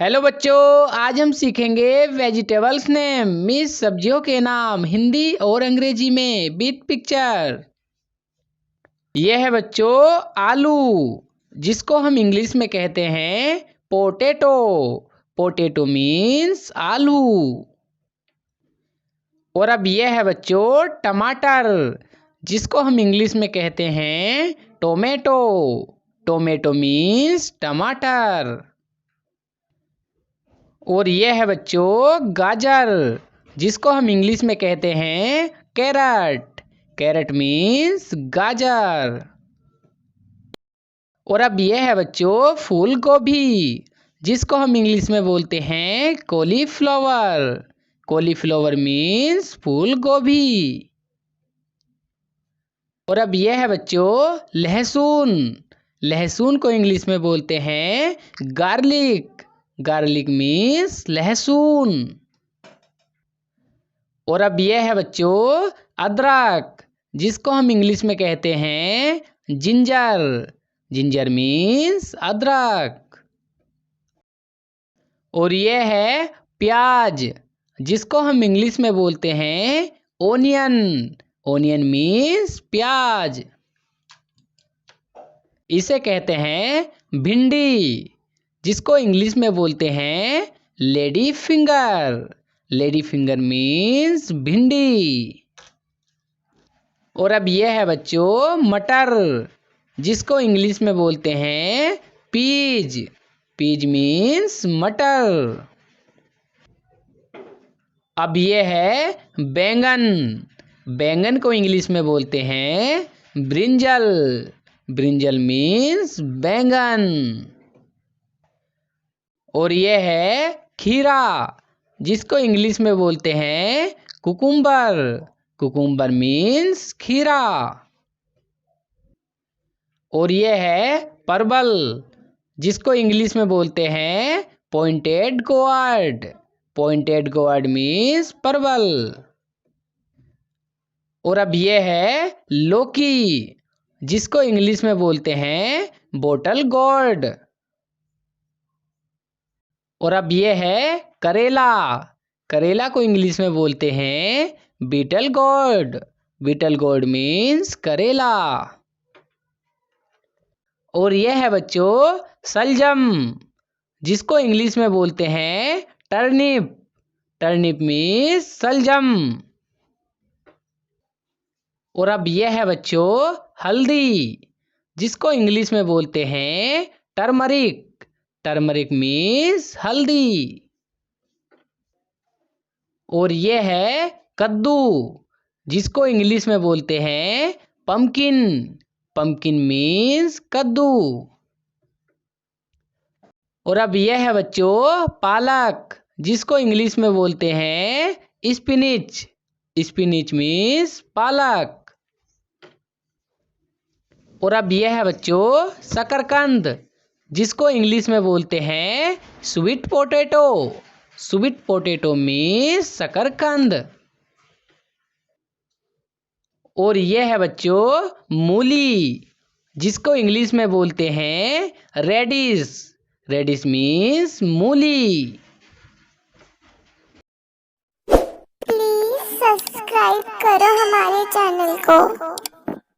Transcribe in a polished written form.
Hello बच्चों, आज हम सीखेंगे वेजिटेबल्स नेम मीन्स सब्जियों के नाम हिंदी और अंग्रेजी में विद पिक्चर। यह है बच्चों आलू, जिसको हम इंग्लिश में कहते हैं पोटैटो। पोटैटो मीन्स आलू। और अब यह है बच्चों टमाटर, जिसको हम इंग्लिश में कहते हैं टोमेटो। टोमेटो मीन्स टमाटर। और यह है बच्चों गाजर, जिसको हम इंग्लिश में कहते हैं कैरट। कैरट मीन्स गाजर। और अब यह है बच्चों फूल गोभी, जिसको हम इंग्लिश में बोलते हैं कॉलीफ्लावर। कॉलीफ्लावर मीन्स फूल गोभी। और अब यह है बच्चों लहसुन। लहसुन को इंग्लिश में बोलते हैं गार्लिक। गार्लिक मीन्स लहसुन। और अब यह है बच्चों अदरक, जिसको हम इंग्लिश में कहते हैं जिंजर। जिंजर मीन्स अदरक। और यह है प्याज, जिसको हम इंग्लिश में बोलते हैं ओनियन। ओनियन मीन्स प्याज। इसे कहते हैं भिंडी, जिसको इंग्लिश में बोलते हैं lady finger. Lady finger means भिंडी। और अब यह है बच्चों मटर, जिसको इंग्लिश में बोलते हैं पीज। पीज मीन्स मटर। अब यह है बैंगन। बैंगन को इंग्लिश में बोलते हैं ब्रिंजल। ब्रिंजल मीन्स बैंगन। और यह है खीरा, जिसको इंग्लिश में बोलते हैं कुकुम्बर। कुकुम्बर मीन्स खीरा। और यह है परवल, जिसको इंग्लिश में बोलते हैं pointed gourd. Pointed gourd means परवल। और अब यह है लौकी, जिसको इंग्लिश में बोलते हैं बॉटल गोर्ड। और अब यह है करेला। करेला को इंग्लिश में बोलते हैं bitter gourd. Bitter gourd means करेला। और यह है बच्चों सलजम, जिसको इंग्लिश में बोलते हैं टर्निप। टर्निप मीन्स सलजम। और अब यह है बच्चों हल्दी, जिसको इंग्लिश में बोलते हैं टर्मरिक। टर्मरिक मीन्स हल्दी। और यह है कद्दू, जिसको इंग्लिश में बोलते हैं पंपकिन। पंपकिन मीन्स कद्दू। और अब यह है बच्चों पालक, जिसको इंग्लिश में बोलते हैं स्पिनिच। स्पिनिच मीन्स पालक। और अब यह है बच्चों शकरकंद, जिसको इंग्लिश में बोलते हैं sweet potato. Sweet potato means शकरकंद। और यह है बच्चों मूली, जिसको इंग्लिश में बोलते हैं रेडिश। रेडिश मीन्स मूली। प्लीज सब्सक्राइब करो हमारे चैनल को।